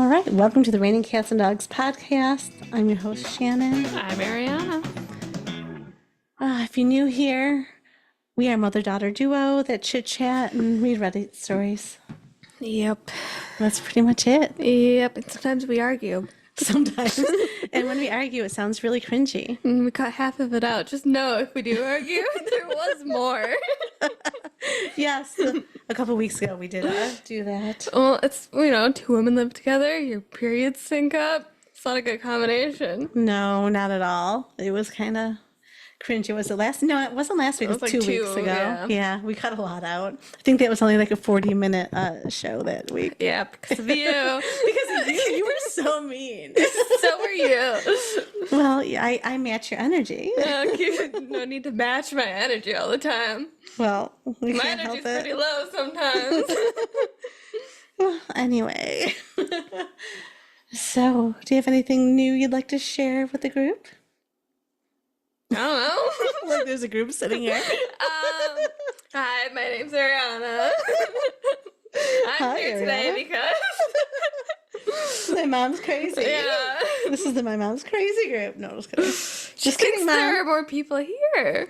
All right, welcome to the Raining Cats and Dogs podcast. I'm your host, Shannon. I'm Arianna. If you're new here, we are a mother-daughter duo that chit-chat and read Reddit stories. Yep. That's pretty much it. Yep. And sometimes we argue. Sometimes. And when we argue, it sounds really cringy. And we cut half of it out. Just know if we do argue, there was more. Yes, a couple weeks ago we did do that. Well, it's, two women live together, your periods sync up. It's not a good combination. No, not at all. It was kind of cringy. Was it last? No, it wasn't last week. It was like 2 weeks ago. Yeah, we cut a lot out. I think that was only like a 40-minute show that week. Yeah, because of you. Because of you. You were so mean. So were you. Well, I match your energy. Okay, no need to match my energy all the time. Well, we my can't help energy's it. pretty low sometimes. Well, anyway. So, do you have anything new you'd like to share with the group? I don't Like there's a group sitting here. Hi, my name's Arianna. I'm here today because my mom's crazy. Yeah. This is my mom's crazy group. No, just kidding. Just kidding, Mom. There are more people here.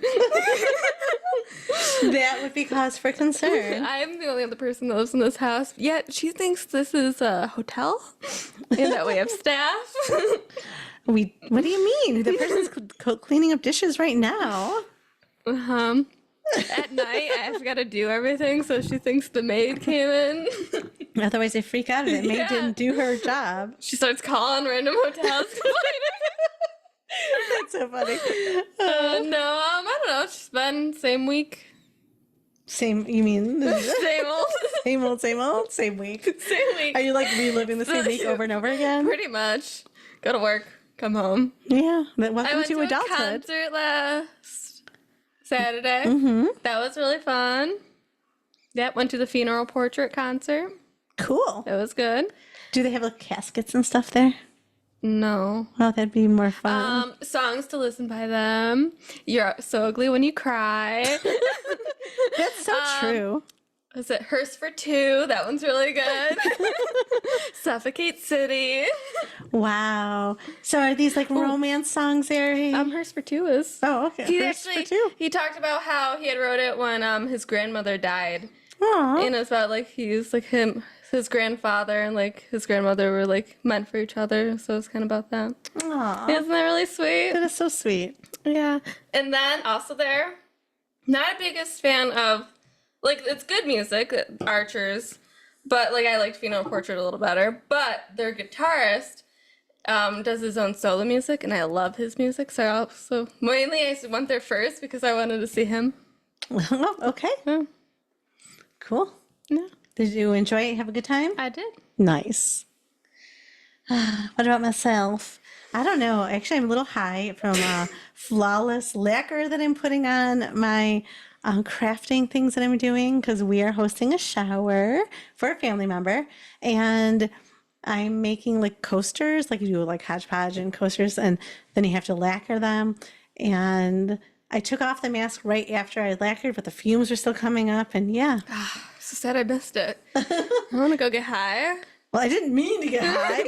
That would be cause for concern. I'm the only other person that lives in this house, yet she thinks this is a hotel and that we have staff. What do you mean? The person's cleaning up dishes right now. At night, I forgot to do everything, so she thinks the maid came in. Otherwise, they freak out if the maid didn't do her job. She starts calling random hotels. That's so funny. No, I don't know. She's been same week. Same, you mean? Same old. Same old, same old, same week. Same week. Are you like reliving the same week over and over again? Pretty much. Go to work, come home. Yeah. Welcome I went to adulthood. a concert last Saturday. Mm-hmm. That was really fun. Yep, went to the funeral portrait concert. Cool. It was good. Do they have like caskets and stuff there? No. Well, that'd be more fun. Songs to listen by them. You're so ugly when you cry. That's so true. Was it Hearse for Two? That one's really good. Suffocate City. Wow. So are these like romance songs there? Hearse for Two is. Oh, okay. He talked about how he had wrote it when his grandmother died. Aww. And it's about like he's like his grandfather and like his grandmother were like meant for each other. So it's kind of about that. Aww. Isn't that really sweet? That is so sweet. Yeah. And then also there, not a biggest fan of, like, it's good music, Archers, but like I liked Funeral Portrait a little better. But their guitarist does his own solo music, and I love his music. So mainly I went there first because I wanted to see him. Well, okay. Yeah. Cool. Yeah. Did you enjoy it? Have a good time? I did. Nice. What about myself? I don't know. Actually, I'm a little high from flawless lacquer that I'm putting on my crafting things that I'm doing because we are hosting a shower for a family member. And I'm making like coasters, like you do like hodgepodge and coasters, and then you have to lacquer them. And I took off the mask right after I lacquered, but the fumes are still coming up. And yeah. So sad I missed it. I want to go get high. Well, I didn't mean to get high.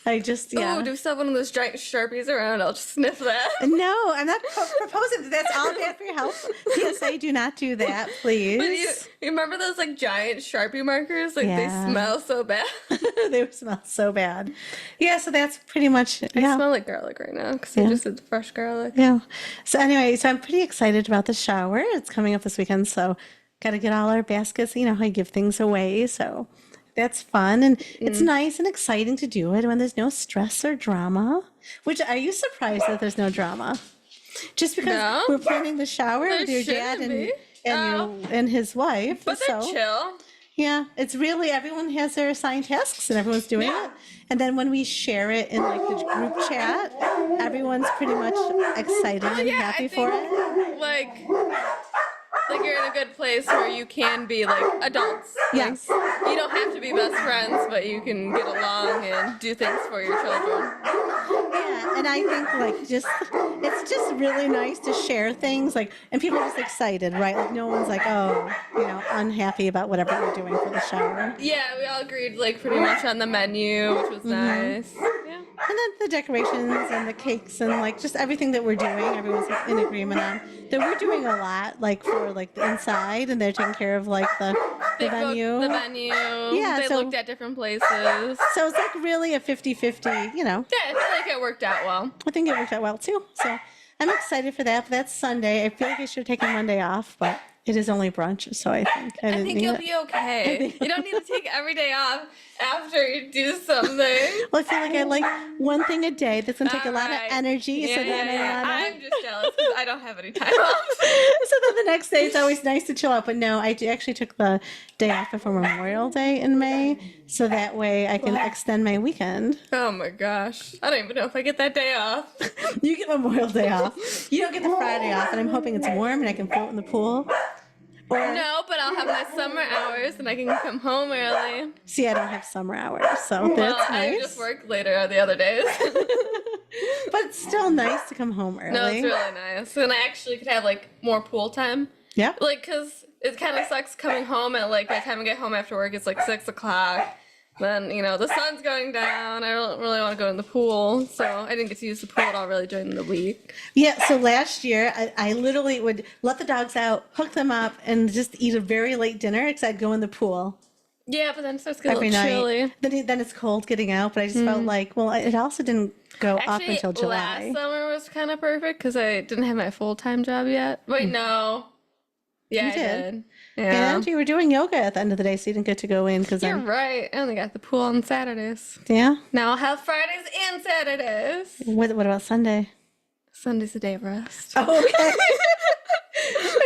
I just, yeah. Oh, do we still have one of those giant Sharpies around? I'll just sniff that. No, I'm not proposing that that's all bad for your health. PSA, do not do that, please. But you remember those like giant Sharpie markers? Like they smell so bad. They smell so bad. Yeah, so that's pretty much, I smell like garlic right now because I just did the fresh garlic. Yeah. So anyway, so I'm pretty excited about the shower. It's coming up this weekend, so got to get all our baskets. You know how you give things away, so that's fun. And it's nice and exciting to do it when there's no stress or drama. Which, are you surprised that there's no drama? Just because we're planning the shower with your dad and his wife. But they're chill. Yeah, it's really, everyone has their assigned tasks and everyone's doing it. And then when we share it in like the group chat, everyone's pretty much excited and happy for it. like you're in a good place where you can be like adults. Yes. Like, you don't have to be best friends, but you can get along and do things for your children. Yeah, and I think like just it's just really nice to share things like, and people are just excited, right? Like no one's like, oh, unhappy about whatever you're doing for the show. Yeah, we all agreed like pretty much on the menu, which was nice. Yeah. And then the decorations and the cakes and like just everything that we're doing, everyone's in agreement on. That we're doing a lot like for like the inside, and they're taking care of like the They venue. booked the venue. Yeah, They so- looked at different places. So it's like really a 50-50, Yeah, I feel like it worked out well. I think it worked out well too. So I'm excited for that. But that's Sunday. I feel like I should have taken Monday off, but it is only brunch, so I think I I didn't think need you'll it. be okay. You don't need to take every day off after you do something. Well, I feel like I like one thing a day. That's gonna take a lot of Alright. energy. Yeah, so then yeah. I I'm just jealous because I don't have any time off. so then the next day it's always nice to chill out. But no, actually took the day off before Memorial Day in May, so that way I can extend my weekend. Oh my gosh. I don't even know if I get that day off. You get Memorial Day off. You don't get the Friday off, and I'm hoping it's warm and I can float in the pool. Or No, but I'll have my summer hours and I can come home early. see, I don't have summer hours, so Well, that's I nice. just work later the other days. But it's still nice to come home early. No, it's really nice. And I actually could have like more pool time. Yeah. Like, cause it kind of sucks coming home at like by the time I get home after work, it's like 6 o'clock. Then the sun's going down. I don't really want to go in the pool, so I didn't get to use the pool at all really during the week. Yeah, so last year I literally would let the dogs out, hook them up, and just eat a very late dinner because I'd go in the pool Yeah, but then it starts getting a every little night. chilly. Then it's cold getting out, but I just felt like, well, it also didn't go up Actually, until July. last summer was kind of perfect because I didn't have my full-time job yet. Wait, no. Yeah, You I did. did. Yeah. And you were doing yoga at the end of the day, so you didn't get to go in because You're right. I only got the pool on Saturdays. yeah. Now I'll have Fridays and Saturdays. What about Sunday? Sunday's a day of rest. Oh, okay.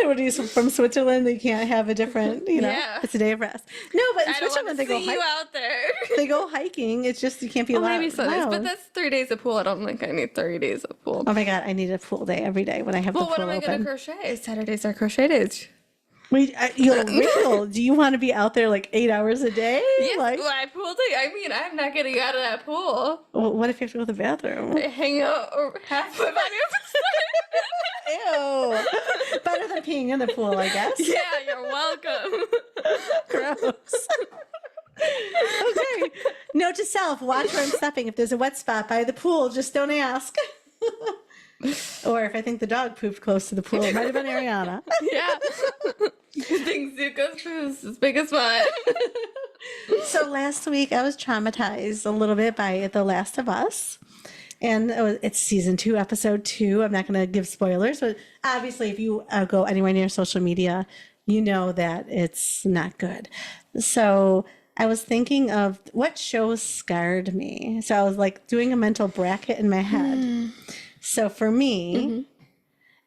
What are you from Switzerland? You can't have a different, Yeah. it's a day of rest. No, but in I don't Switzerland want they to go see you hiking. out there. They go hiking. It's just you can't be Well, allowed. maybe Sundays, allowed. but that's 3 days of pool. I don't think I need 30 days of pool. Oh my god, I need a pool day every day when I have Well, the what pool am I going open. to crochet? Saturdays are crochet days. Wait, Rachel, do you want to be out there like 8 hours a day? Yes, Like, my pool day. I mean, I'm not getting out of that pool. well, what if you have to go to the bathroom? I hang out or halfway by Ew. Better than peeing in the pool, I guess. Yeah, you're welcome. Gross. Okay. Note to self: watch where I'm stepping. If there's a wet spot by the pool, just don't ask. Or if I think the dog pooped close to the pool, it might have been Arianna. Yeah. Good thing Zuko's poo is as big as mine. So last week I was traumatized a little bit by The Last of Us. And it's season 2, episode 2. I'm not going to give spoilers, but obviously if you go anywhere near social media, you know that it's not good. So I was thinking of what shows scarred me. So I was like doing a mental bracket in my head. So for me,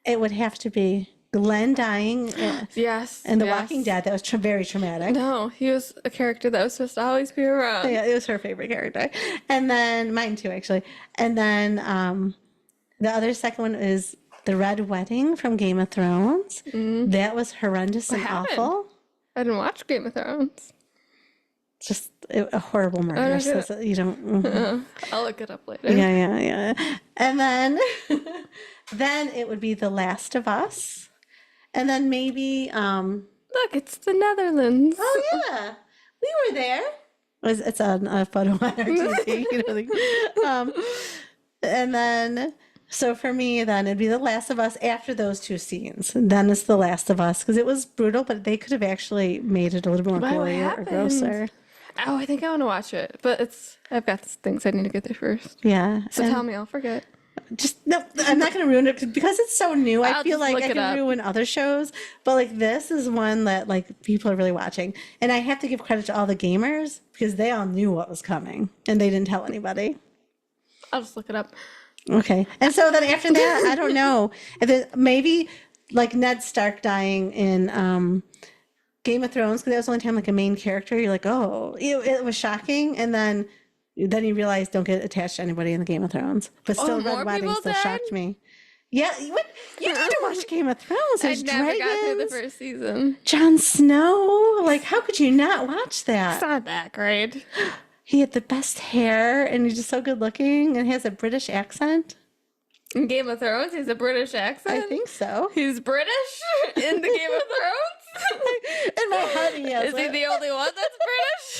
it would have to be Glenn dying Yes. in The yes. Walking Dead. That was very traumatic. No, he was a character that was supposed to always be around. Yeah, it was her favorite character. And then mine too, actually. And then the other second one is the Red Wedding from Game of Thrones. That was horrendous and happened? awful. I didn't watch Game of Thrones. Just a horrible murder. no, So you don't. I'll look it up later. Yeah. And then, then it would be The Last of Us, and then maybe. Look, it's the Netherlands. Oh yeah, we were there. It's on a photo on our TV. And then. So for me, then it'd be The Last of Us after those two scenes. And then it's The Last of Us because it was brutal, but they could have actually made it a little more Why, what gorier or happened? grosser. Oh, I think I want to watch it, but I've got things I need to get there first. Yeah. So and tell me, I'll forget. just no, I'm not going to ruin it because it's so new. I I'll feel just like look I it can up. ruin other shows, but like this is one that like people are really watching, and I have to give credit to all the gamers because they all knew what was coming and they didn't tell anybody. I'll just look it up. Okay. And so then after that, I don't know. If it, maybe like Ned Stark dying in Game of Thrones, because that was the only time like a main character, you're like, oh, it was shocking. And then you realize don't get attached to anybody in the Game of Thrones. But still, more Red Wedding people still died? shocked me. Yeah, you need to watch Game of Thrones. I There's never got through the dragons. first season. Jon Snow. Like, how could you not watch It's that? not that great. He had the best hair, and he's just so good looking, and he has a British accent. In Game of Thrones, he's a British accent. I think so. He's British in the Game of Thrones. In my head, he has Is he it. the only one that's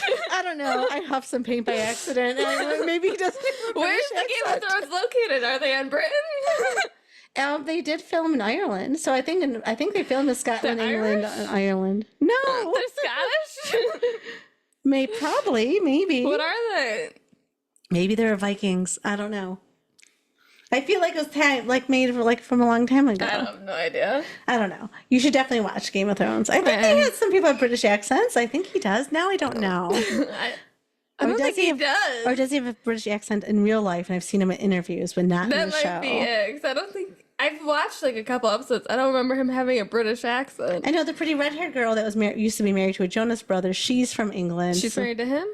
British? I don't know. I huffed some paint by accident. Maybe he doesn't have a Where's British the Game of accent. Thrones located? Are they in Britain? They did film in Ireland, so I think they filmed in Scotland, They're England, Irish? and Ireland. No, They're Scottish? maybe. What are they? Maybe they're Vikings. I don't know. I feel like it was made from a long time ago. I have no idea. I don't know. You should definitely watch Game of Thrones. I think they had some people have British accents. I think he does. Now I don't know. I don't think he does. Or does he have a British accent in real life? And I've seen him in interviews, but not in That the might show. be it. 'Cause I don't think I've watched like a couple episodes. I don't remember him having a British accent. I know the pretty red-haired girl that was used to be married to a Jonas brother. She's from England. She's married to him?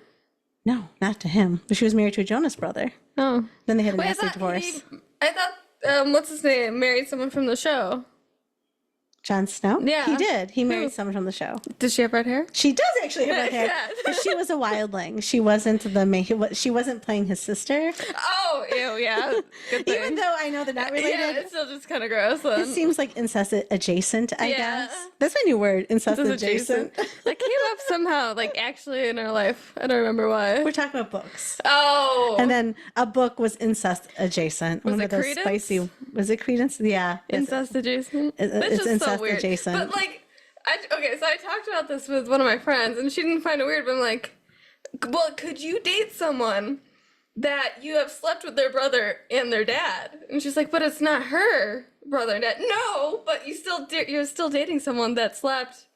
No, not to him. But she was married to a Jonas brother. Oh. Then they had a Wait, nasty divorce. I thought, what's his name? Married someone from the show. Jon Snow? Yeah. He did. He married someone from the show. Does she have red hair? She does actually have red hair. Yes. But she was a wildling. She wasn't she wasn't playing his sister. Oh, ew, yeah. Good thing. Even though I know they're not related. Yeah, it's still just kind of gross then. It seems like incest adjacent, I Yeah. guess. That's my new word, incest This is adjacent. That came up somehow, like actually in our life. I don't remember why. We're talking about books. Oh. And then a book was incest adjacent. Was One it of those Credence? spicy. Was it Credence? Yeah. Incest adjacent? It's That's just incest so weird. adjacent. But like, okay, so I talked about this with one of my friends, and she didn't find it weird, but I'm like, well, could you date someone that you have slept with their brother and their dad? And she's like, but it's not her brother and dad. No, but you're still dating someone that slept.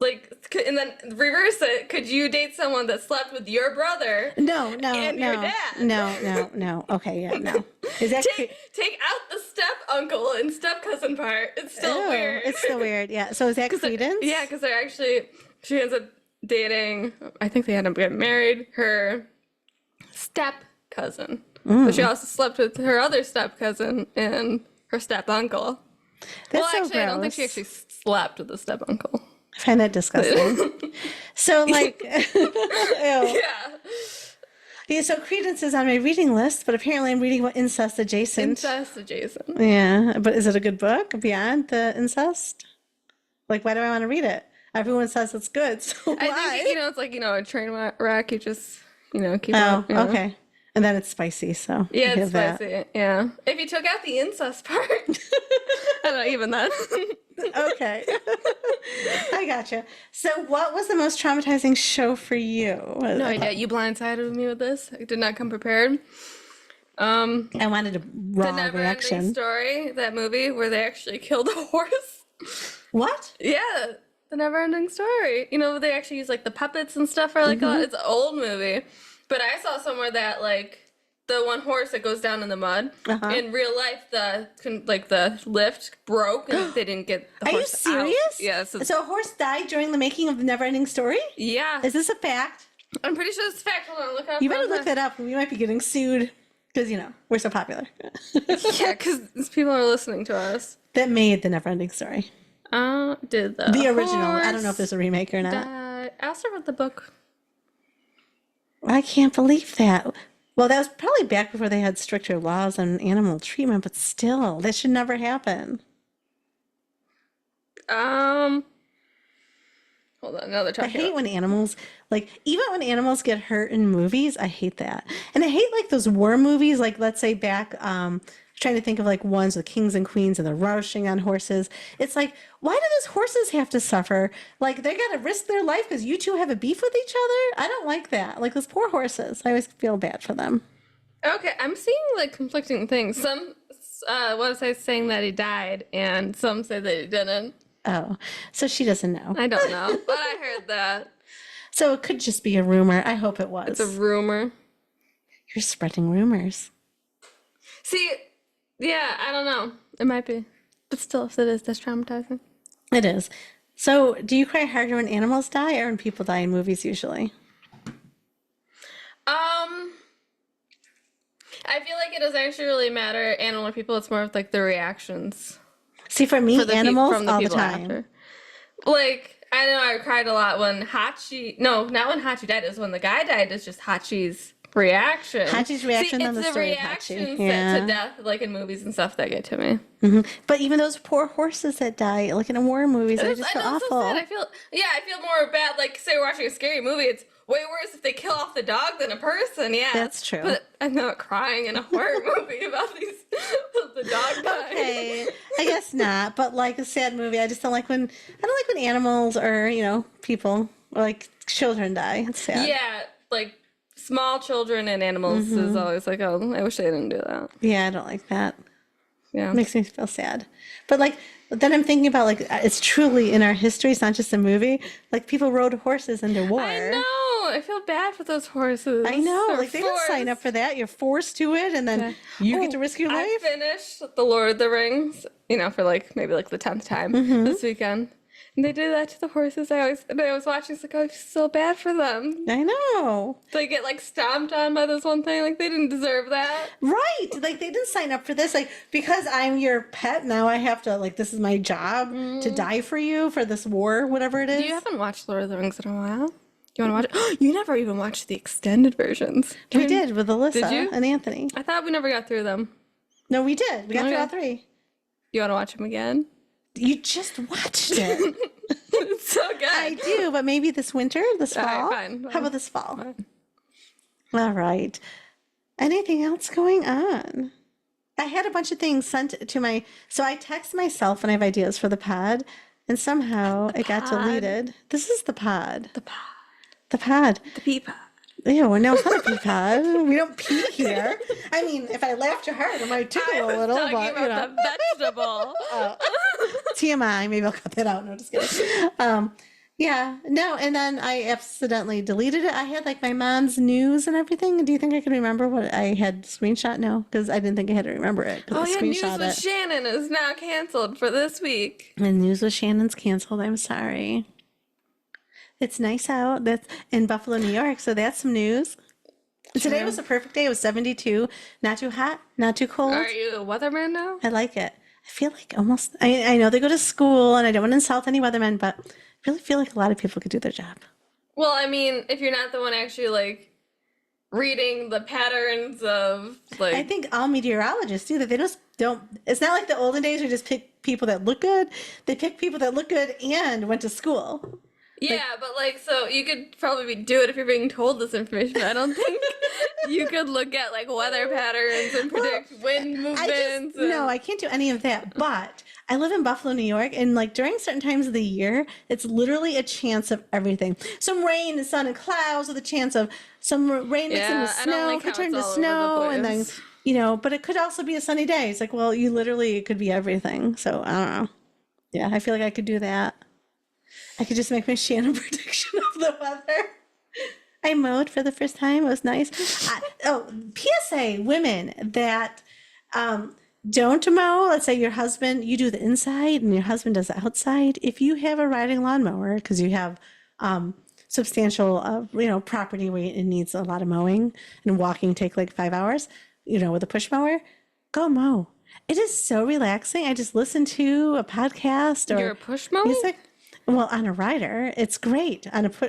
Like, and then reverse it. Could you date someone that slept with your brother? No, And no. your dad. No. Okay, yeah, no. Is that Take out the step uncle and step cousin part. It's still Ew, weird. It's still weird. Yeah. So is that Credence? Yeah, because they're actually, she ends up dating, I think they end up getting married, her step cousin. But she also slept with her other step cousin and her step uncle. That's so actually, I don't think she gross. actually slept with the step uncle. I find that disgusting. So like, ew. Yeah. Yeah, so Credence is on my reading list, but apparently I'm reading about incest adjacent. Incest adjacent. Yeah, but is it a good book beyond the incest? Like, why do I want to read it? Everyone says it's good, so why? I think, it's like, a train wreck. You just, keep Oh, up. okay. And then it's spicy, so Yeah, I it's have that. spicy. Yeah. If you took out the incest part, I don't know, even then. Okay. I gotcha. So what was the most traumatizing show for you? No idea. You blindsided me with this. I did not come prepared. I wanted a The raw Never Ending reaction. Story, that movie where they actually killed a horse. What? Yeah, The Never Ending Story. They actually use like the puppets and stuff for like a lot. It's an old movie. But I saw somewhere that like the one horse that goes down in the mud, in real life the lift broke and they didn't get the Are you horse serious? out. Yeah, so So a horse died during the making of the Never-Ending Story? yeah. Is this a fact? I'm pretty sure it's a fact. Hold on, look up. You better look that up. We might be getting sued because, we're so popular. Yeah, because people are listening to us. That made the Never-Ending Story. Did The original. I don't know if horse there's a remake or not. die? I also read the book. I can't believe that. Well, that was probably back before they had stricter laws on animal treatment, but still, that should never happen. Hold on, another I topic. hate when animals, even when animals get hurt in movies, I hate that. And I hate, those war movies, let's say back, trying to think of, ones with kings and queens and they're rushing on horses. It's like, why do those horses have to suffer? They got to risk their life because you two have a beef with each other? I don't like that. Those poor horses. I always feel bad for them. Okay, I'm seeing conflicting things. Some websites saying that he died, and some say that he didn't. Oh, so she doesn't know. I don't know, but I heard that. So it could just be a rumor. I hope it was. It's a rumor. You're spreading rumors. See, yeah, I don't know. It might be. But still, if it is, that's traumatizing. It is. So do you cry harder when animals die or when people die in movies usually? I feel like it doesn't actually really matter animal or people. It's more of like the reactions See, for for me, the animals from the all the people time. after. Like, I know I cried a lot when Hachi. No, not when Hachi died. It was when the guy died. It's just Hachi's reaction. Hachi's See, reaction on it's the the story of Hachi. reactions to Yeah. death, like in movies and stuff, that get to me. But even those poor horses that die, like in war movies, I just I feel know it's so sad. awful. I feel more bad. Like, say we're watching a scary movie, it's way worse if they kill off the dog than a person. Yeah, That's true. But I'm not crying in a horror movie about the dog dying. Okay, I guess not. But like a sad movie, I just don't like when animals or people or like children die. It's sad. Yeah, like small children and animals is always like, oh, I wish they didn't do that. Yeah, I don't like that. Yeah. It makes me feel sad. But like then I'm thinking about like it's truly in our history. It's not just a movie. Like people rode horses into war. I know. I feel bad for those horses. I know. They're Like they didn't sign up forced. for that. You're forced to it, and then you get to risk your I life. finished The Lord of the Rings, for like maybe like the 10th time this weekend. And they did that to the horses. I was watching, it's like, oh, I feel so bad for them. I know. They get like stomped on by this one thing. Like they didn't deserve that. Right. Like they didn't sign up for this. Like because I'm your pet, now I have to like this is my job to die for you for this war, whatever it is. You haven't watched Lord of the Rings in a while. You want to watch it? You never even watched the extended versions. We did with Alyssa Did you? and Anthony. I thought we never got through them. No, we did. We got through Okay. all three. You want to watch them again? You just watched it. It's so good. I do, but maybe this winter, this All fall. right, fine. How about this fall? Fine. All right. Anything else going on? I had a bunch of things sent to my. So I text myself when I have ideas for the pod, and somehow it got pod. deleted. This is the pod. The pod. The pod. The pea pod. Ew, no, it's not a pea pod. We don't pee here. I mean, if I laugh too hard, it might tickle a little, talking but you about know. the vegetable. TMI. Maybe I'll cut that out. No, just kidding. Yeah, no, and then I accidentally deleted it. I had like my mom's news and everything. Do you think I can remember what I had screenshot? No, because I didn't think I had to remember it. Oh I yeah, News screenshot with it. Shannon is now canceled for this week. And news with Shannon's canceled. I'm sorry. It's nice out. That's in Buffalo, New York. So that's some news. Today was a perfect day. It was 72. Not too hot, not too cold. Are you a weatherman now? I like it. I feel like almost, I know they go to school and I don't want to insult any weathermen, but I really feel like a lot of people could do their job. Well, I mean, if you're not the one actually like reading the patterns of like I think all meteorologists do that. They just don't, it's not like the olden days where you just pick people that look good. They pick people that look good and went to school. yeah, but like so you could probably do it if you're being told this information. I don't think you could look at like weather patterns and predict wind movements. No, I can't do any of that. But I live in Buffalo, New York, and like during certain times of the year, it's literally a chance of everything. Some rain and sun and clouds with a chance of some rain mixed in with I don't snow, like could how turn it's to all over snow, the and then place. but it could also be a sunny day. It's like, well, you literally it could be everything. So I don't know. Yeah, I feel like I could do that. I could just make my Shannon prediction of the weather. I mowed for the first time. It was nice. PSA, women that don't mow, let's say your husband, you do the inside and your husband does the outside. If you have a riding lawnmower, because you have substantial, property where it needs a lot of mowing and walking take like 5 hours, with a push mower, go mow. It is so relaxing. I just listen to a podcast or You're a push mower? music. Well, on a rider, it's great.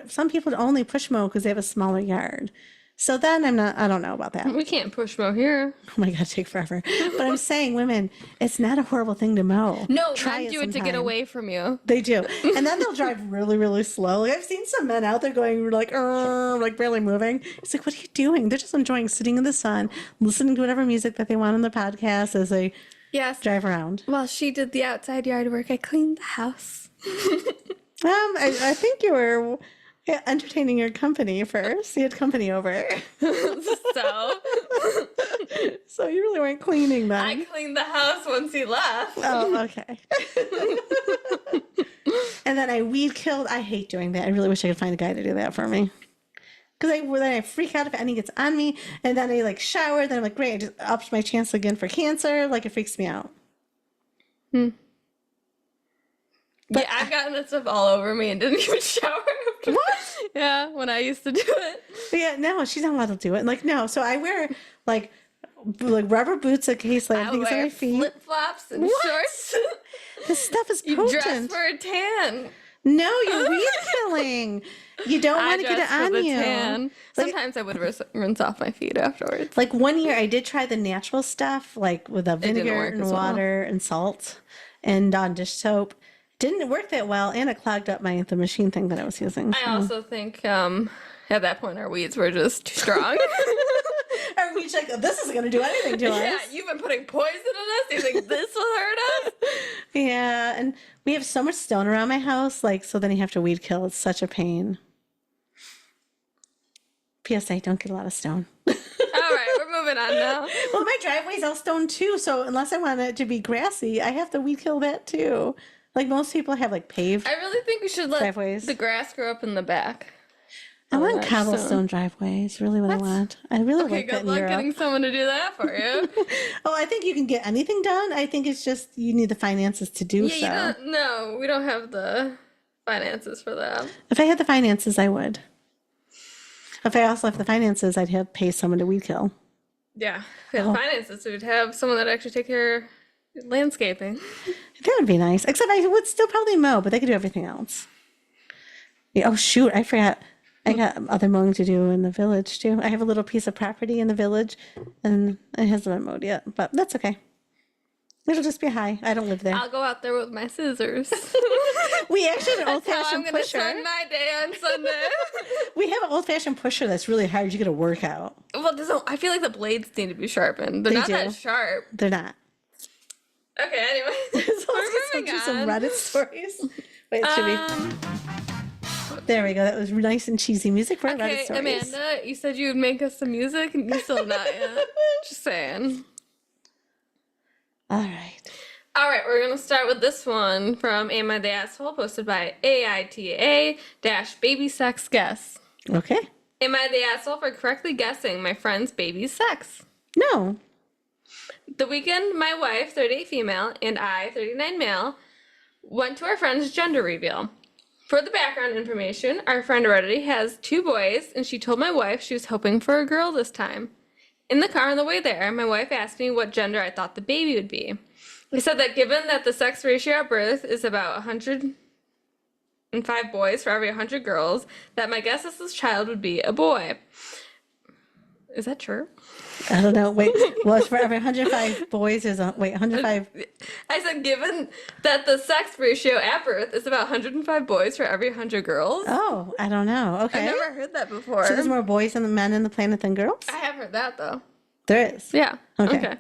Some people only push mow because they have a smaller yard. So then I don't know about that. We can't push mow here. Oh my God, it'd take forever. But I'm saying, women, it's not a horrible thing to mow. No, Try men do it to get sometime. away from you. They do. And then they'll drive really, really slow. Like I've seen some men out there going like barely moving. It's like, what are you doing? They're just enjoying sitting in the sun, listening to whatever music that they want on the podcast as they Yes. drive around. While she did the outside yard work, I cleaned the house. I think you were entertaining your company first. You had company over. So So you really weren't cleaning then. I cleaned the house once he left. Oh, okay. And then I weed killed. I hate doing that. I really wish I could find a guy to do that for me. Because then I freak out if any gets on me. And then I like shower. Then I'm like, great, I just upped my chance again for cancer. Like it freaks me out. Yeah, I've gotten that stuff all over me and didn't even shower after. What? Yeah, when I used to do it. But yeah, no, she's not allowed to do it. Like, no. So I wear like like rubber boots in case like I would things on wear my feet. flip flops and What? shorts. This stuff is You dress potent. for a tan. No, you're weed killing. You don't I want to get dress it for on the you. tan. Like, Sometimes I would rinse off my feet afterwards. like 1 year I did try the natural stuff, like with a It didn't vinegar work and as well. water and salt and on dish soap. Didn't work that well, and it clogged up the machine thing that I was using. I So. also think at that point our weeds were just too strong. Are we like, this isn't going to do anything to Yeah, us? you've been putting poison in us. You think this will hurt us? Yeah, and we have so much stone around my house, like, so then you have to weed kill. It's such a pain. PSA, don't get a lot of stone. All right, we're moving on now. Well, my driveway's all stone too, so unless I want it to be grassy, I have to weed kill that too. Like most people have like paved. I really think we should let Driveways. the grass grow up in the back. I want that's cobblestone driveways. Really what I want. I really Okay, like that good in luck Europe. getting someone to do that for you. Oh, I think you can get anything done. I think it's just you need the finances to do Yeah, so. you don't. No, we don't have the finances for that. If I had the finances, I would. If I also have the finances, I'd have pay someone to weed kill. Yeah, if we had the finances, we'd have someone that actually take care of landscaping. That would be nice. Except I would still probably mow, but they could do everything else. Yeah, oh shoot, I forgot. I got other mowing to do in the village too. I have a little piece of property in the village, and it hasn't been mowed yet, but that's okay. It'll just be high. I don't live there. I'll go out there with my scissors. We actually have an That's how I'm old-fashioned gonna pusher. spend my day on Sunday. We have an old-fashioned pusher that's really hard. You get a workout. Well, I feel like the blades need to be sharpened. They're They not do. that sharp. They're not. Okay, anyway. So let's get moving some on. Reddit stories. Wait, it should be. There we go. That was nice and cheesy music for Reddit Okay, stories. Amanda, you said you would make us some music, and you still have not yet. Just saying. All right. All right, we're going to start with this one from Am I the Asshole, posted by AITA-Baby Sex Guess. Okay. Am I the asshole for correctly guessing my friend's baby's sex? No. The weekend, my wife, 38 female, and I, 39 male, went to our friend's gender reveal. For the background information, our friend already has 2 boys, and she told my wife she was hoping for a girl this time. In the car on the way there, my wife asked me what gender I thought the baby would be. I said that given that the sex ratio at birth is about 105 boys for every 100 girls, that my guess is this child would be a boy. Is that true? I don't know. Wait. Well, it's for every 105 boys. There's 105. I said given that the sex ratio at birth is about 105 boys for every 100 girls. Oh, I don't know. Okay. I've never heard that before. So there's more boys and men in the planet than girls? I have heard that though. There is. Yeah. Okay.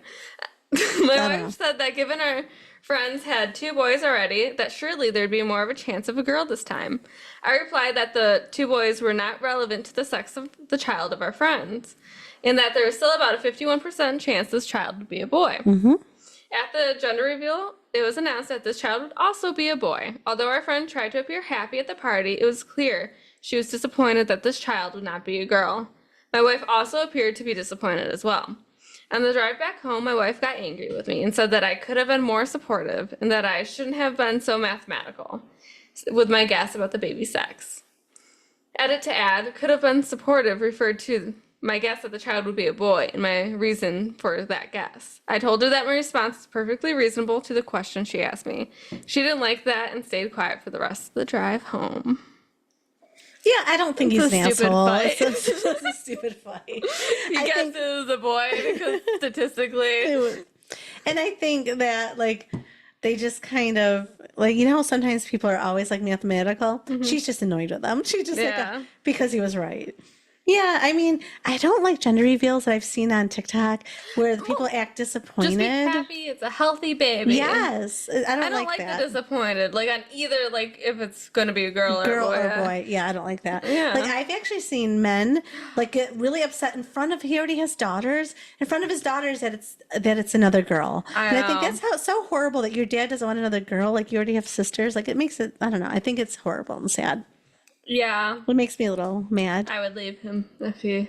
My don't know. wife said that given our friends had 2 boys already, that surely there'd be more of a chance of a girl this time. I replied that the 2 boys were not relevant to the sex of the child of our friends, and that there was still about a 51% chance this child would be a boy. Mm-hmm. At the gender reveal, it was announced that this child would also be a boy. Although our friend tried to appear happy at the party, it was clear she was disappointed that this child would not be a girl. My wife also appeared to be disappointed as well. On the drive back home, my wife got angry with me and said that I could have been more supportive and that I shouldn't have been so mathematical with my guess about the baby's sex. Edit to add, could have been supportive referred to my guess that the child would be a boy and my reason for that guess. I told her that my response is perfectly reasonable to the question she asked me. She didn't like that and stayed quiet for the rest of the drive home. Yeah, I don't think It's he's a an stupid asshole. fight. It's a stupid fight. He I guessed think- it was a boy because statistically. And I think that, like, they just kind of, like, you know how sometimes people are always, like, mathematical? She's just annoyed with them. She just, Yeah. because he was right. Yeah, I mean, I don't like gender reveals that I've seen on TikTok where the people act disappointed. Just be happy. It's a healthy baby. Yes. I don't I don't like that. the disappointed. Like on either, like if it's gonna be a girl Girl or a boy. or boy. Yeah, I don't like that. Yeah. Like, I've actually seen men like get really upset in front of, he already has daughters, in front of his daughters that it's another girl. And I think know. that's how it's so horrible that your dad doesn't want another girl. Like, you already have sisters. Like, it makes it, I don't know. I think it's horrible and sad. Yeah, It makes me a little mad. I would leave him if he.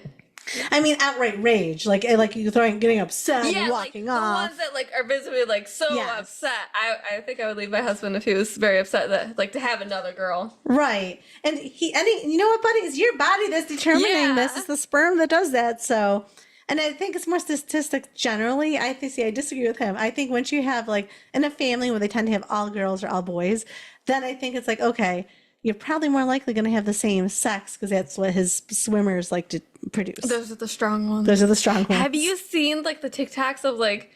I mean, outright rage. Like you getting upset and Yeah, like walking the off. ones that like are visibly like so Yes. upset. I think I would leave my husband if he was very upset that like to have another girl. Right. And you know what, buddy? It's your body that's determining Yeah. this. It's the sperm that does that. So, And I think it's more statistics generally. I disagree with him. I think once you have like in a family where they tend to have all girls or all boys, then I think it's like, okay, you're probably more likely going to have the same sex because that's what his swimmers like to produce. Those are the strong Those ones. are the strong ones. Have you seen like the TikToks of like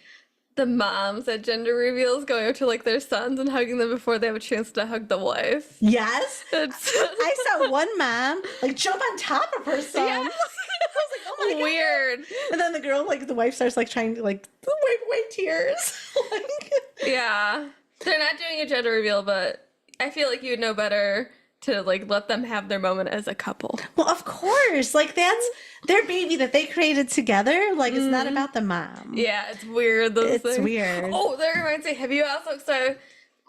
the moms at gender reveals going up to like their sons and hugging them before they have a chance to hug the wife? Yes. It's I saw one mom like jump on top of her son. Yes. I was like, oh my God. Weird. And then the girl, like the wife starts like trying to like wipe away tears. Like, Yeah. They're not doing a gender reveal, but I feel like you would know better to like let them have their moment as a couple. well, of course. Like that's their baby that they created together. Like it's not about the mom. Yeah, it's weird. Those It's things. weird. Oh, that reminds me.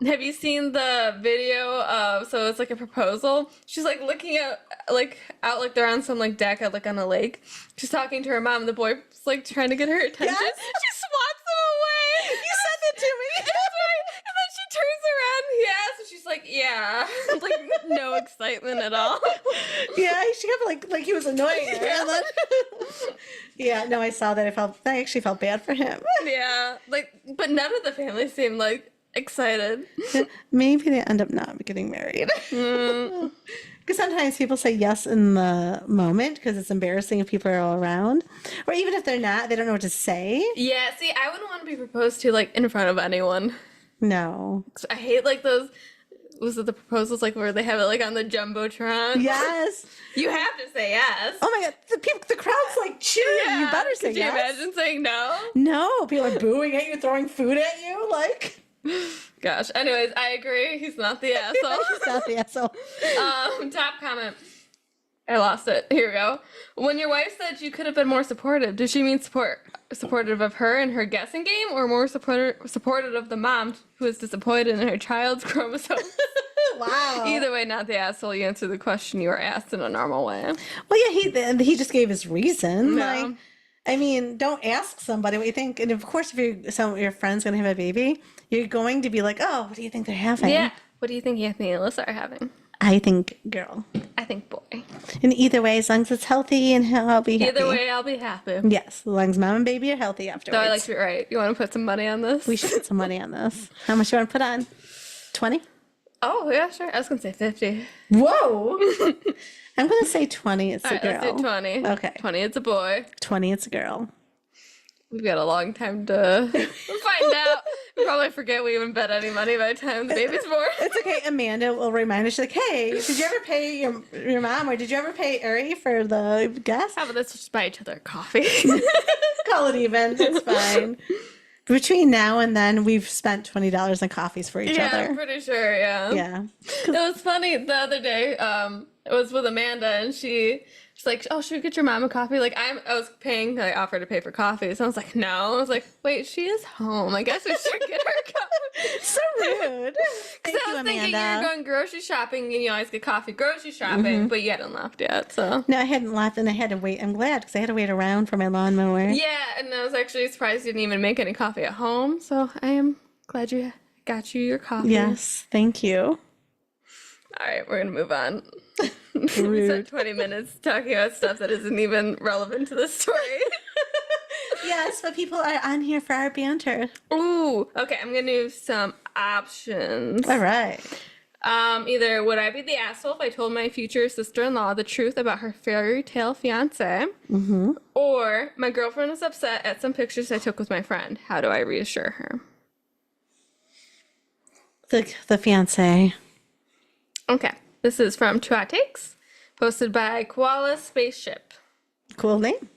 Have you seen the video of, so it's like a proposal? She's like looking at, like, out, like they're on some like deck at, like on a lake. She's talking to her mom, and the boy's like trying to get her attention. Yes. She swats him away. You sent it to me. That's right. And then she turns around, yes, and she's like, yeah. Like, no excitement at all. Yeah, she kept like he was annoying her. And then, yeah, no, I saw that. I actually felt bad for him. Yeah, like, but none of the family seemed like excited. Maybe they end up not getting married. Because sometimes people say yes in the moment because it's embarrassing if people are all around. Or even if they're not, they don't know what to say. Yeah, see, I wouldn't want to be proposed to like in front of anyone. No. I hate like those. Was it the proposals like where they have it like on the jumbotron? Yes. You have to say yes. Oh my God. The crowd's like cheering. You better say Could you yes. imagine saying no? No. People are booing at you, throwing food at you. Like, Gosh. Anyways, I agree. He's not the asshole. he's not the asshole. Top comment. I lost it. Here we go. When your wife said you could have been more supportive, did she mean supportive of her and her guessing game, or more supportive of the mom who is disappointed in her child's chromosomes? Wow. Either way, not the asshole. You answer the question you were asked in a normal way. Well, yeah, he just gave his reason. Yeah. Like, I mean, don't ask somebody what you think. And of course, if some of your friends going to have a baby, you're going to be like, oh, what do you think they're having? Yeah. What do you think Anthony and Alyssa are having? I think girl. I think boy. And either way, as long as it's healthy and I'll be happy. Either way, I'll be happy. Yes, as long as mom and baby are healthy afterwards. So I like to be right. You want to put some money on this? We should put some money on this. How much you want to put on? 20? Oh, yeah, sure. I was going to say 50. Whoa! I'm going to say 20. It's All a right, girl. let's do 20. Okay. 20, it's a boy. 20, it's a girl. We've got a long time to find out. We'll probably forget we even bet any money by the time the baby's born. It's okay. Amanda will remind us. She's like, hey, did you ever pay your mom or did you ever pay Ari for the guest? How about let's just buy each other coffee? Call it even. It's fine. Between now and then, we've spent $20 on coffees for each Yeah, other. I'm pretty sure, yeah. Yeah. It was funny the other day. It was with Amanda, and she's like, "Oh, should we get your mom a coffee?" Like I was paying. I offered to pay for coffee, so I was like, "No." I was like, "Wait, she is home. I guess we should get her a coffee." So rude. Thank I you, was thinking Amanda. you were going grocery shopping, and you always get coffee grocery shopping, but you hadn't left yet, so. No, I hadn't left and I had to wait. I'm glad because I had to wait around for my lawnmower. Yeah, and I was actually surprised you didn't even make any coffee at home, so I am glad you got you your coffee. Yes, thank you. All right, we're gonna move on. We Rude. spent 20 minutes talking about stuff that isn't even relevant to the story. Yes, but people are on here for our banter. Ooh, okay, I'm gonna do some options. All right. Either would I be the asshole if I told my future sister-in-law the truth about her fairy tale fiance, or my girlfriend is upset at some pictures I took with my friend. How do I reassure her? The fiance. Okay, this is from Two Hot Takes, posted by Koala Spaceship. Cool name.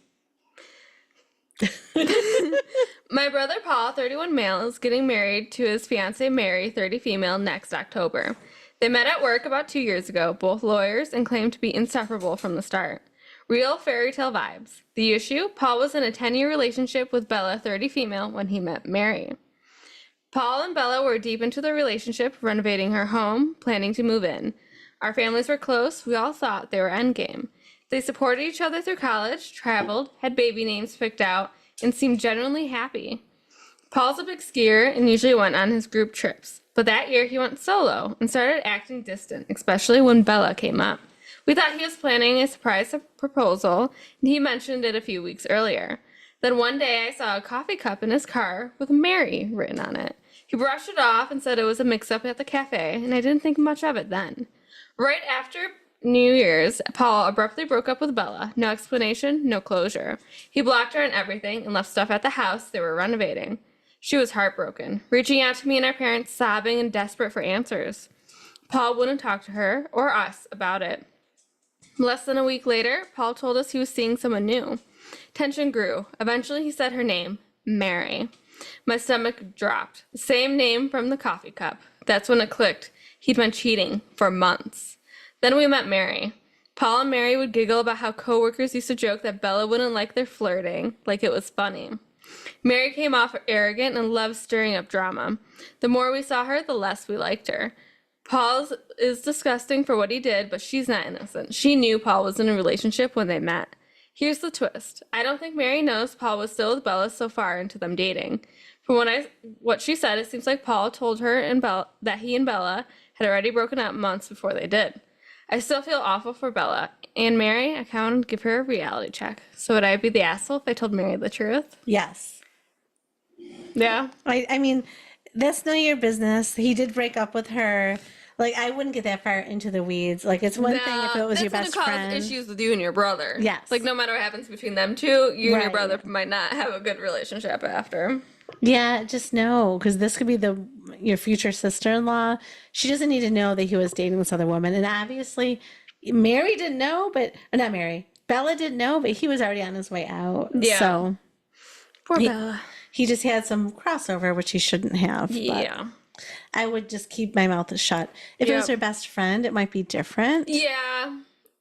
My brother Paul, 31 male, is getting married to his fiancee Mary, 30 female, next October. They met at work about 2 years ago, both lawyers, and claimed to be inseparable from the start. Real fairy tale vibes. The issue? Paul was in a 10-year relationship with Bella, 30 female, when he met Mary. Paul and Bella were deep into their relationship, renovating her home, planning to move in. Our families were close. We all thought they were endgame. They supported each other through college, traveled, had baby names picked out, and seemed genuinely happy. Paul's a big skier and usually went on his group trips, but that year he went solo and started acting distant, especially when Bella came up. We thought he was planning a surprise proposal, and he mentioned it a few weeks earlier. Then one day I saw a coffee cup in his car with Mary written on it. He brushed it off and said it was a mix-up at the cafe, and I didn't think much of it then. Right after New Year's, Paul abruptly broke up with Bella. No explanation, no closure. He blocked her on everything and left stuff at the house they were renovating. She was heartbroken, reaching out to me and our parents, sobbing and desperate for answers. Paul wouldn't talk to her or us about it. Less than a week later, Paul told us he was seeing someone new. Tension grew. Eventually, he said her name, Mary. My stomach dropped. The same name from the coffee cup. That's when it clicked. He'd been cheating for months. Then we met Mary. Paul and Mary would giggle about how coworkers used to joke that Bella wouldn't like their flirting, like it was funny. Mary came off arrogant and loved stirring up drama. The more we saw her, the less we liked her. Paul is disgusting for what he did, but she's not innocent. She knew Paul was in a relationship when they met. Here's the twist. I don't think Mary knows Paul was still with Bella so far into them dating. From what she said, it seems like Paul told her that he and Bella had already broken up months before they did. I still feel awful for Bella. And Mary, I kind of give her a reality check. So would I be the asshole if I told Mary the truth? Yes. Yeah. I mean, that's none of your business. He did break up with her. Like, I wouldn't get that far into the weeds. Like, it's one thing if it was your best that's gonna friend. cause issues with you and your brother. Yes. Like, no matter what happens between them two, you and your Right. brother might not have a good relationship after. Yeah, just know, because this could be your future sister-in-law. She doesn't need to know that he was dating this other woman. And obviously, Mary didn't know, but not Mary. Bella didn't know, but he was already on his way out. Yeah. So Poor he, Bella. he just had some crossover, which he shouldn't have. But Yeah. I would just keep my mouth shut. If it was Yep. her best friend, it might be different. Yeah.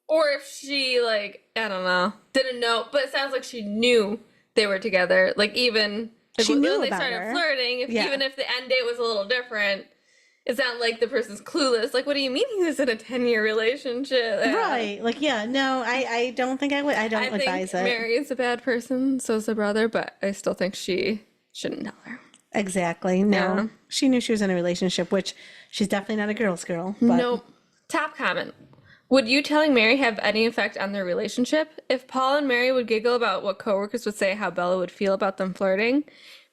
Or if she, like, I don't know, didn't know, but it sounds like she knew they were together. Like, even like, She when knew they about started her. flirting, Yeah. even if the end date was a little different, it's not like the person's clueless. Like, what do you mean he was in a 10-year relationship? Right. Like, yeah, no, I don't think I would. I don't I advise think it. Mary is a bad person, so's the brother, but I still think she shouldn't tell her. Exactly. No. Yeah. She knew she was in a relationship, which she's definitely not a girl's girl. But Nope. Top comment. Would you telling Mary have any effect on their relationship? If Paul and Mary would giggle about what coworkers would say how Bella would feel about them flirting,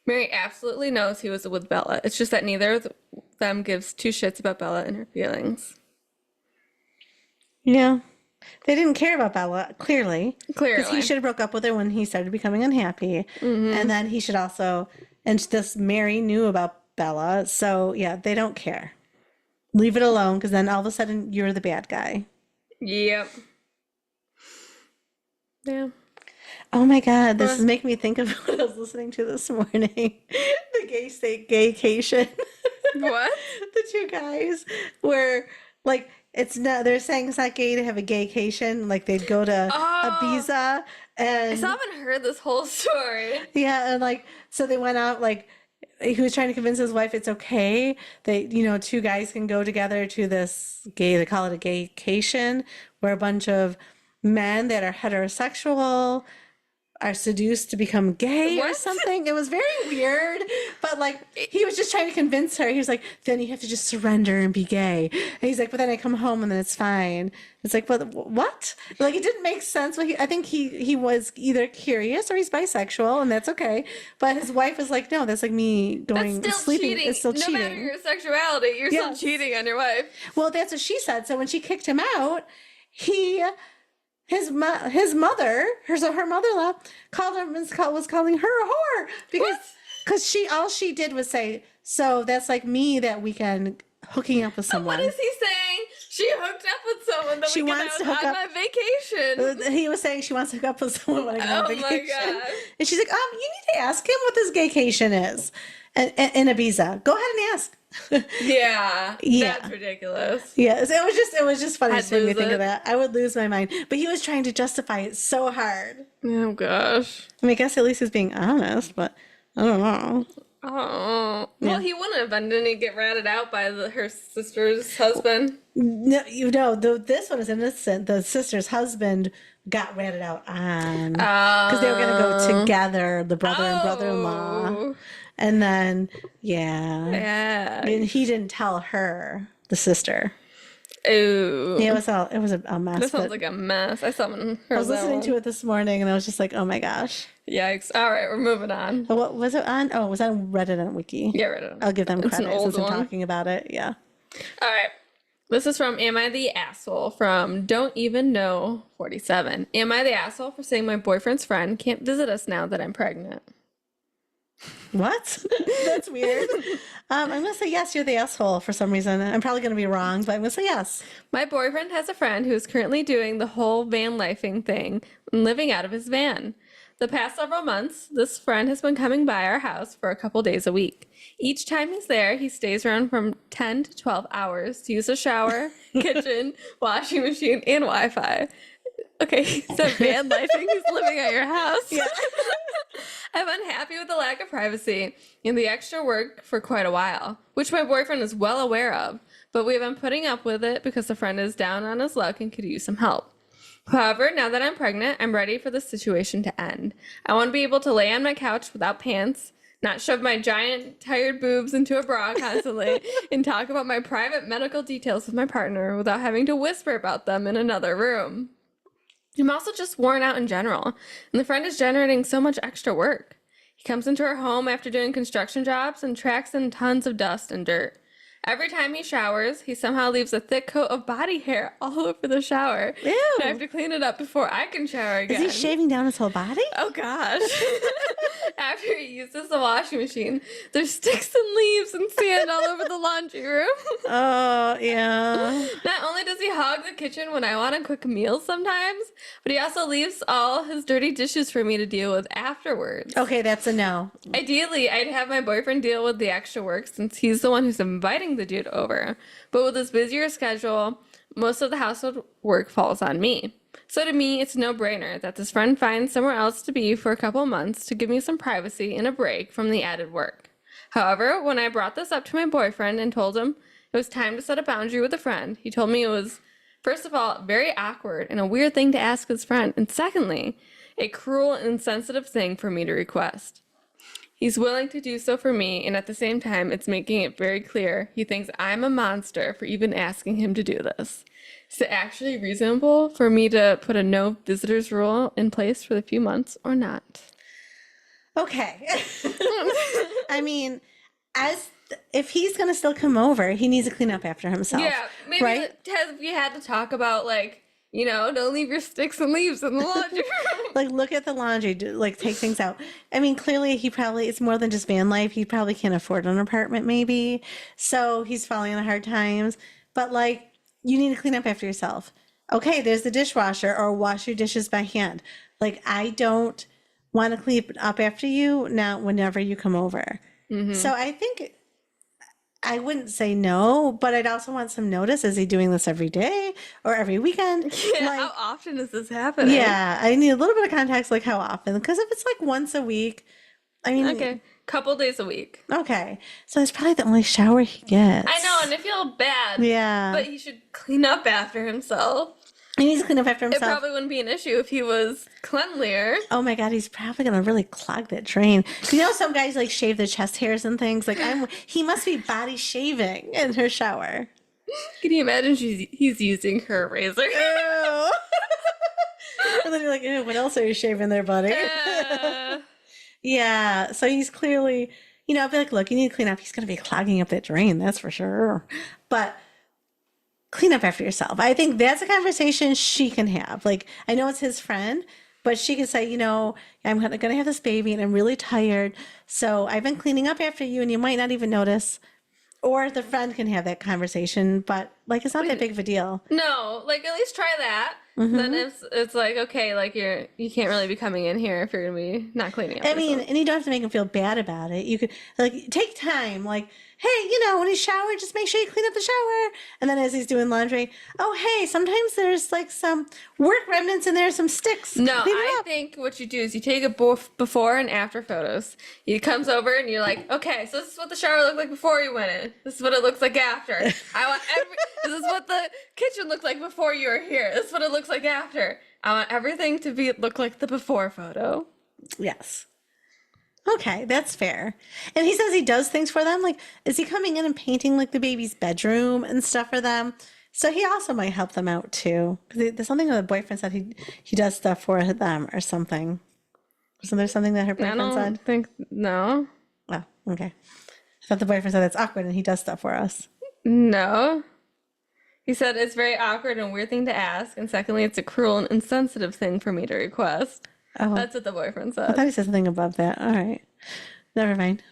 Mary absolutely knows he was with Bella. It's just that neither of them gives two shits about Bella and her feelings. yeah. They didn't care about Bella, clearly. Because he Clearly. should have broke up with her when he started becoming unhappy. And then he should also, and this Mary knew about Bella. So, yeah, they don't care. Leave it alone, because then all of a sudden you're the bad guy. Yep. Yeah. Oh my God, this is making me think of what I was listening to this morning. The gay state gaycation. What? The two guys were like, it's not, they're saying it's not gay to have a gaycation. Like they'd go to Oh, Ibiza I and still haven't heard this whole story. yeah, and like, so they went out, like, he was trying to convince his wife it's okay that, two guys can go together to this they call it a gaycation, where a bunch of men that are heterosexual are seduced to become gay or What? something. It was very weird, but like he was just trying to convince her. He was like, then you have to just surrender and be gay. And he's like, but then I come home and then it's fine. It's like, but what? Like it didn't make sense. I think he was either curious or he's bisexual, and that's okay. But his wife was like, no, that's like me going That's still sleeping. cheating. It's still No cheating. matter your sexuality, you're Yes. still cheating on your wife. Well, that's what she said. So when she kicked him out, his mother, her mother-in-law, was calling her a whore because all she did was say, so that's like me that weekend hooking up with someone. What is he saying? She hooked up with someone the She weekend wants I to was hook on up- my vacation. He was saying she wants to hook up with someone when I go on Oh my vacation. God. And she's like, you need to ask him what this gaycation is in Ibiza. Go ahead and ask. Yeah, Yeah. that's ridiculous. Yes, it was just funny I'd to make me lose think it. of that. I would lose my mind. But he was trying to justify it so hard. Oh gosh. I mean, I guess at least he's being honest, but I don't know. Oh. Yeah. Well, he wouldn't have been. Didn't he get ratted out by her sister's husband? No, this one is innocent. The sister's husband got ratted out on because they were going to go together, the brother and brother-in-law. Oh. And then, yeah. Yeah. And he didn't tell her, the sister. Ooh. Yeah, it was a mess. That sounds But like a mess. I haven't I heard was that listening one. to it this morning and I was just like, oh my gosh. Yikes. All right, we're moving on. What was it on? Oh, it was on Reddit and Wiki. Get rid of it. I'll give them It's an credit old since I'm one. talking about it. Yeah. All right. This is from Am I the Asshole from Don't Even Know 47. Am I the asshole for saying my boyfriend's friend can't visit us now that I'm pregnant? What? That's weird. I'm going to say yes, you're the asshole for some reason. I'm probably going to be wrong, but I'm going to say yes. My boyfriend has a friend who is currently doing the whole van lifing thing and living out of his van. The past several months, this friend has been coming by our house for a couple days a week. Each time he's there, he stays around from 10 to 12 hours to use a shower, kitchen, washing machine, and Wi Fi. Okay, so van lifing, he's living at your house. Yeah. I'm unhappy with the lack of privacy and the extra work for quite a while, which my boyfriend is well aware of, but we've been putting up with it because the friend is down on his luck and could use some help. However, now that I'm pregnant, I'm ready for this situation to end. I want to be able to lay on my couch without pants, not shove my giant, tired boobs into a bra constantly, and talk about my private medical details with my partner without having to whisper about them in another room. I'm also just worn out in general, and the friend is generating so much extra work. He comes into our home after doing construction jobs and tracks in tons of dust and dirt. Every time he showers, he somehow leaves a thick coat of body hair all over the shower. Ew. And I have to clean it up before I can shower Is again. he shaving down his whole body? Oh gosh. After he uses the washing machine, there's sticks and leaves and sand all over the laundry room. Oh, yeah. Not only does he hog the kitchen when I want to cook meals sometimes, but he also leaves all his dirty dishes for me to deal with afterwards. Okay, that's a no. Ideally, I'd have my boyfriend deal with the extra work since he's the one who's inviting the dude over. But with his busier schedule, most of the household work falls on me. So to me, it's a no-brainer that this friend finds somewhere else to be for a couple months to give me some privacy and a break from the added work. However, when I brought this up to my boyfriend and told him it was time to set a boundary with a friend, he told me it was, first of all, very awkward and a weird thing to ask his friend, and secondly, a cruel and insensitive thing for me to request. He's willing to do so for me, and at the same time, it's making it very clear he thinks I'm a monster for even asking him to do this. Is it actually reasonable for me to put a no visitors rule in place for the few months or not? Okay. I mean, if he's going to still come over, he needs to clean up after himself. Yeah, maybe right? if you had to talk about, like, you know, don't leave your sticks and leaves in the laundry room. Like, look at the laundry, like, take things out. I mean, clearly, it's more than just van life. He probably can't afford an apartment, maybe. So he's falling on hard times. But, like, you need to clean up after yourself. Okay, there's the dishwasher, or wash your dishes by hand. Like, I don't want to clean up after you now whenever you come over. So I think I wouldn't say no, but I'd also want some notice. Is he doing this every day or every weekend? Yeah, Like, how often is this happening? yeah, I need a little bit of context, like how often. Because if it's like once a week, I mean, Okay, couple days a week. okay. So it's probably the only shower he gets. I know, and I feel bad. Yeah. But he should clean up after himself. He needs to clean up after It himself. probably wouldn't be an issue if he was cleanlier. Oh my God, he's probably gonna really clog that drain. You know, some guys like shave their chest hairs and things. Like, he must be body shaving in her shower. Can you imagine he's using her razor? Ew. And then you're like, ew, what else are you shaving there, buddy? Yeah, so he's clearly, I'd be like, look, you need to clean up. He's gonna be clogging up that drain, that's for sure. But clean up after yourself. I think that's a conversation she can have. Like, I know it's his friend, but she can say, I'm going to have this baby and I'm really tired. So I've been cleaning up after you and you might not even notice. Or the friend can have that conversation, but like, it's not that big of a deal. No, like, at least try that. Then it's like, okay, like, you can't really be coming in here if you're gonna be not cleaning up. I mean, and you don't have to make him feel bad about it. You could like take time, like, hey, when he's showered, just make sure you clean up the shower. And then as he's doing laundry, oh, hey, sometimes there's like some work remnants in there, some sticks. No, Clean it I up. think what you do is you take a before and after photos. He comes over and you're like, okay, so this is what the shower looked like before you went in. This is what it looks like after. This is what the kitchen looked like before you were here. This is what it looks like after. I want everything to look like the before photo. Yes. Okay, that's fair. And he says he does things for them. Like, is he coming in and painting like the baby's bedroom and stuff for them? So he also might help them out too. Because there's something that the boyfriend said he does stuff for them or something. Wasn't there something that her I boyfriend said? don't think, no. Oh, okay. I thought the boyfriend said it's awkward and he does stuff for us. No. He said it's very awkward and weird thing to ask. And secondly, it's a cruel and insensitive thing for me to request. Oh, That's what the boyfriend I thought said. he said something above that. All right. Never mind.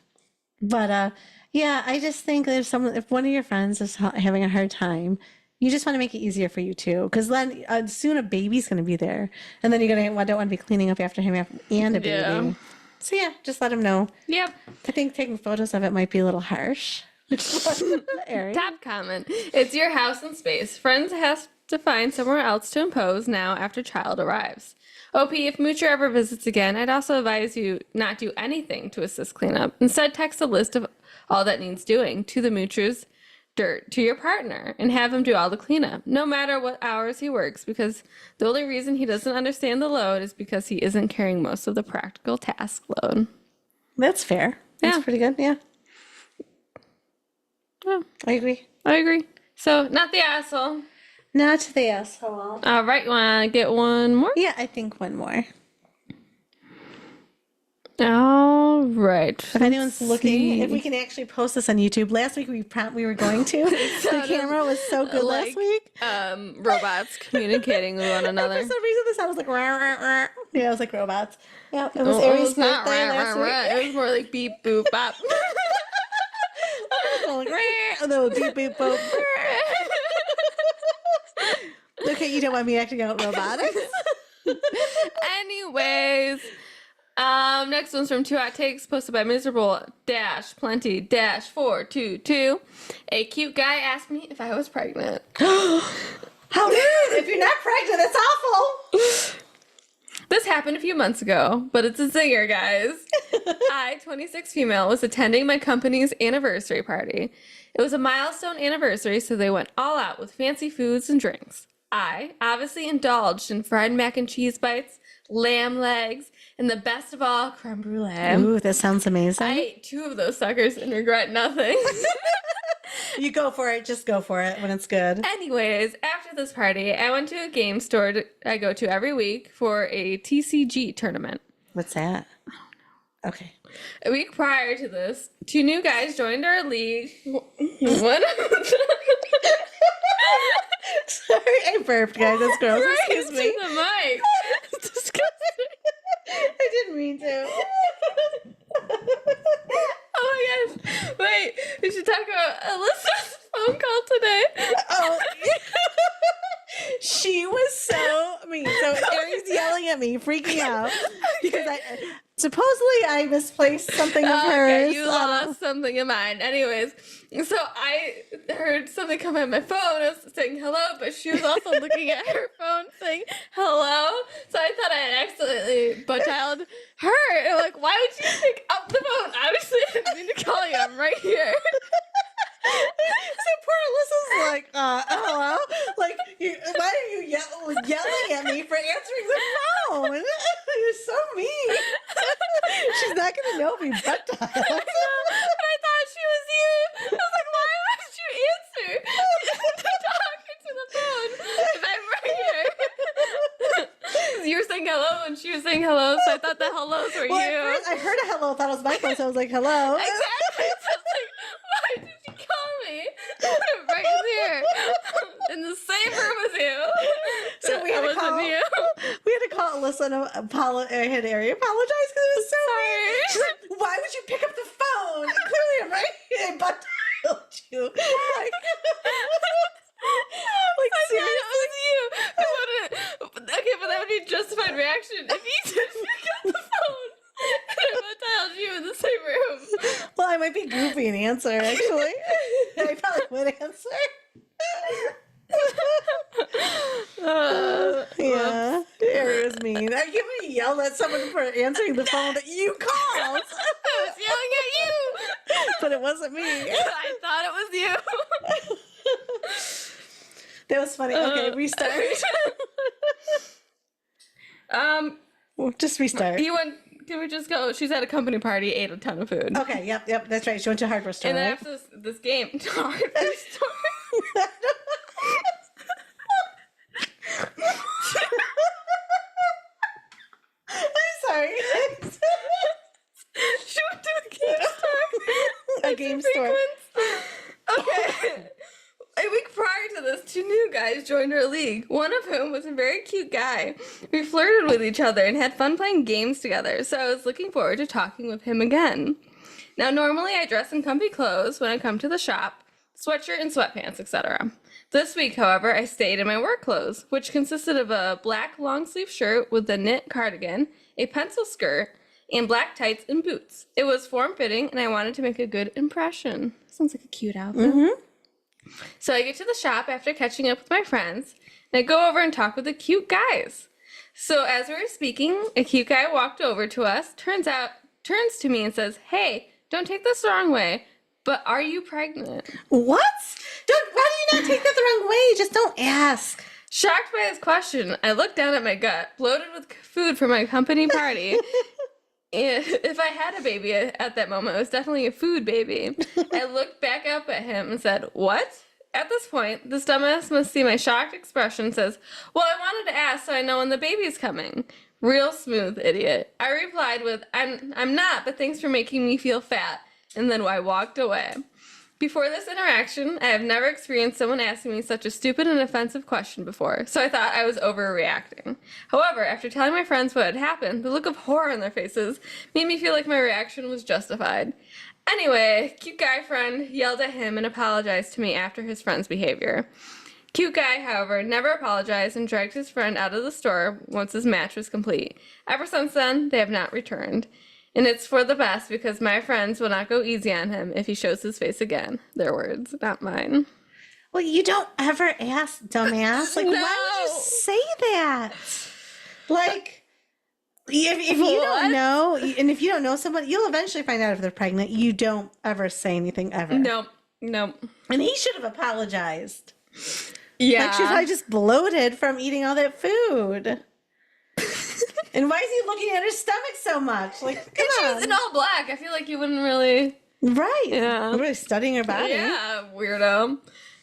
But yeah, I just think that if one of your friends is having a hard time, you just want to make it easier for you too, because then soon a baby's going to be there, and then you're gonna don't want to be cleaning up after him and a baby. Yeah. So yeah, just let him know. Yep. I think taking photos of it might be a little harsh. Ari. Top comment. It's your house and space. Friends has to find somewhere else to impose now after child arrives. OP, if Moocher ever visits again, I'd also advise you not do anything to assist cleanup. Instead, text a list of all that needs doing to the Moocher's dirt to your partner and have him do all the cleanup, no matter what hours he works, because the only reason he doesn't understand the load is because he isn't carrying most of the practical task load. That's fair. That's Yeah. pretty good. Yeah, Yeah, I agree. I agree. So, not the asshole. Not the asshole. All right, you want to get one more? Yeah, I think one more. All right. If anyone's looking, if we can actually post this on YouTube. Last week we were going to. The camera was so good last week. Robots communicating with one another. For some reason, the sound was like rah, rah, rah. Yeah, it was like robots. Yeah, it was Oh, Aries' it's not birthday rah, last rah, rah. week. It was more like beep, boop, bop. It was like, rah, and then beep, beep, boop. Okay, you don't want me acting out robotics. Anyways, next one's from 2 Hot Takes, posted by miserable dash plenty dash 422. A cute guy asked me if I was pregnant. How rude! If you're not pregnant, that's awful. This happened a few months ago, but it's a zinger, guys. I, 26 female, was attending my company's anniversary party. It was a milestone anniversary, so they went all out with fancy foods and drinks. I obviously indulged in fried mac and cheese bites, lamb legs, and the best of all, creme brulee. Ooh, that sounds amazing. I ate 2 of those suckers and regret nothing. You go for it. Just go for it when it's good. Anyways, after this party, I went to a game store I go to every week for a TCG tournament. What's that? Okay. A week prior to this, 2 new guys joined our league. What? Sorry, I burped, guys. That's gross. Right Excuse into me. the mic. It's disgusting. I didn't mean to. Oh my gosh. Wait, we should talk about Alyssa's phone call today. Oh, she was so mean. So Aries yelling at me, freaking out because supposedly I misplaced something of hers. Okay, you lost something of mine. Anyways, so I heard something come at my phone. I was saying hello, but she was also looking at her phone saying hello. So I thought I had accidentally butt dialed her. And I'm like, why would you pick up the phone? Obviously, I didn't mean to call you. I'm right here. So poor Alyssa's like, hello? Like, why are you yelling at me for answering the phone? You're so mean. She's not going to know me butt dial. I know, but I thought she was you. I was like, why would you answer? Talk into the phone if I'm right here. You were saying hello and she was saying hello, so I thought the hellos were Well, you. at first I heard a hello, thought it was my phone, so I was like, hello. Exactly. So I was like, why did you call me? Right here. In the same room as you. So we had to call. You. We had to call Alyssa and I had Ari apologize because it was so mean. She's like, why would you pick up the phone? Clearly I'm right here, and butt dialed you. Like seriously? It was you. Okay, but that would be a justified reaction if you did pick up the phone. And I dialed you in the same room. Well, I might be goofy and answer, actually. I probably would answer. Yeah. Ari was mean. I can't believe you yelled at someone for answering the phone that you called. I was yelling at you. But it wasn't me. I thought it was you. That was funny. Okay, restart. Well, just restart. Can we just go? She's at a company party, ate a ton of food. Okay, yep, that's right. She went to a hardware store. And then Right? after this game, hardware store. game store. Okay. A week prior to this, two new guys joined our league, one of whom was a very cute guy. We flirted with each other and had fun playing games together, so I was looking forward to talking with him again. Now, normally I dress in comfy clothes when I come to the shop, sweatshirt and sweatpants, etc. This week, however, I stayed in my work clothes, which consisted of a black long sleeve shirt with a knit cardigan, a pencil skirt, and black tights and boots. It was form-fitting, and I wanted to make a good impression. Sounds like a cute outfit. Mm-hmm. So I get to the shop after catching up with my friends, and I go over and talk with the cute guys. So as we were speaking, a cute guy walked over to us, turns to me and says, "Hey, don't take this the wrong way, but are you pregnant?" What? Why do you not take that the wrong way? Just don't ask. Shocked by his question, I looked down at my gut, bloated with food from my company party. If I had a baby at that moment, it was definitely a food baby. I looked back up at him and said, "What?" At this point, this dumbass must see my shocked expression and says, "Well, I wanted to ask so I know when the baby's coming." Real smooth, idiot. I replied with, I'm not, but thanks for making me feel fat. And then I walked away. Before this interaction, I have never experienced someone asking me such a stupid and offensive question before, so I thought I was overreacting. However, after telling my friends what had happened, the look of horror on their faces made me feel like my reaction was justified. Anyway, cute guy friend yelled at him and apologized to me after his friend's behavior. Cute guy, however, never apologized and dragged his friend out of the store once his match was complete. Ever since then, they have not returned. And it's for the best because my friends will not go easy on him if he shows his face again. Their words, not mine. Well, you don't ever ask, dumbass. Like, No. why would you say that? Like, if you don't know, and if you don't know someone, you'll eventually find out if they're pregnant. You don't ever say anything ever. Nope. And he should have apologized. Yeah. Like, she's probably just bloated from eating all that food. And why is he looking at her stomach so much? Like, come on. She's in all black. I feel like you wouldn't really... Right. Yeah. I'm really studying her body. Yeah, weirdo.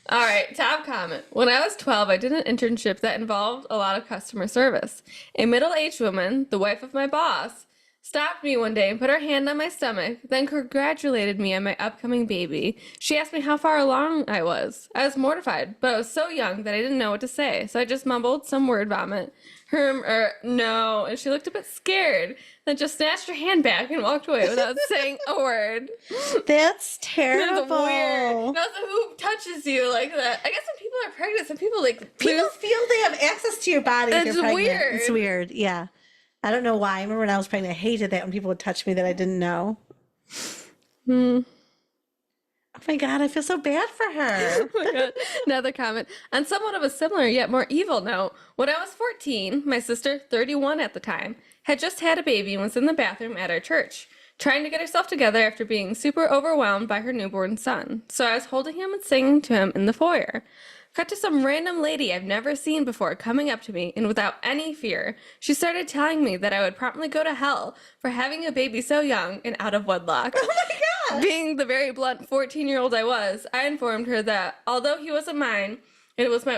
All right, top comment. When I was 12, I did an internship that involved a lot of customer service. A middle-aged woman, the wife of my boss, stopped me one day and put her hand on my stomach, then congratulated me on my upcoming baby. She asked me how far along I was. I was mortified, but I was so young that I didn't know what to say, so I just mumbled some word vomit. No, and she looked a bit scared, then just snatched her hand back and walked away without saying a word. That's terrible. That's weird. Now, so who touches you like that? I guess when people are pregnant, some people People feel they have access to your body if It's you're pregnant. weird. It's weird, yeah. I don't know why. I remember when I was pregnant, I hated that when people would touch me that I didn't know. Oh my God, I feel so bad for her. Oh my God. Another comment. On somewhat of a similar yet more evil note, when I was 14, my sister, 31 at the time, had just had a baby and was in the bathroom at our church, trying to get herself together after being super overwhelmed by her newborn son. So I was holding him and singing to him in the foyer. Cut to some random lady I've never seen before coming up to me, and without any fear, she started telling me that I would promptly go to hell for having a baby so young and out of wedlock. Oh my God! Being the very blunt 14-year-old I was, I informed her that although he wasn't mine, it was my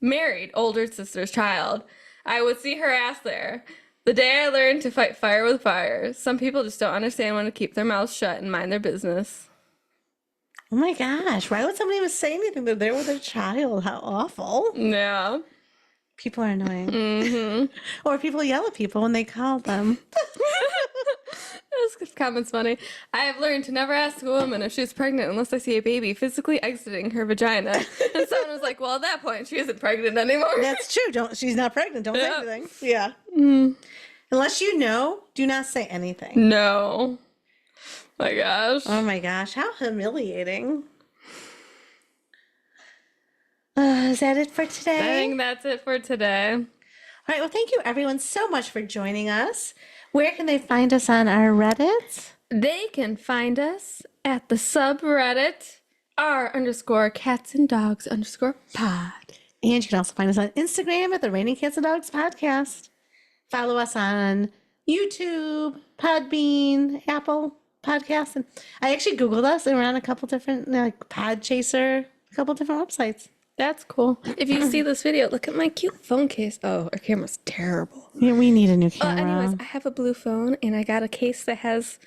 married older sister's child, I would see her ass there. The day I learned to fight fire with fire. Some people just don't understand when to keep their mouths shut and mind their business. Oh my gosh, why would somebody even say anything? They're there with their child. How awful. Yeah. People are annoying. Mm-hmm. Or people yell at people when they call them. This comment's funny. I have learned to never ask a woman if she's pregnant unless I see a baby physically exiting her vagina. And someone was like, well, at that point, she isn't pregnant anymore. That's true. She's not pregnant. Don't say anything. Yeah. Unless you know, do not say anything. No. My gosh. Oh my gosh, how humiliating. Is that it for today? I think that's it for today. All right, well, thank you everyone so much for joining us. Where can they find us on our Reddit? They can find us at the subreddit r_cats_and_dogs_pod. And you can also find us on Instagram at the Raining Cats and Dogs Podcast. Follow us on YouTube, Podbean, Apple Podcasts. And I actually Googled us and we're on a couple different, like Podchaser, a couple different websites. That's cool. If you see this video, look at my cute phone case. Oh, our camera's terrible. Yeah, we need a new camera. Anyways, I have a blue phone and I got a case that has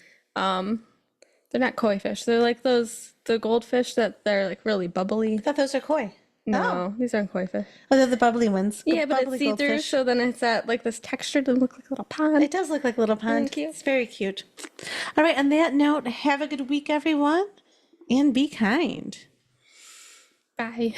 They're not koi fish. They're like the goldfish that they're like really bubbly. I thought those are koi. No, these aren't koi fish. Oh, they're the bubbly ones. Yeah, but it's Bubbly see through, goldfish. so then it's at like this texture to look like a little pond. It does look like a little pond. cute? It's very cute. All right, on that note, have a good week, everyone, and be kind. Bye.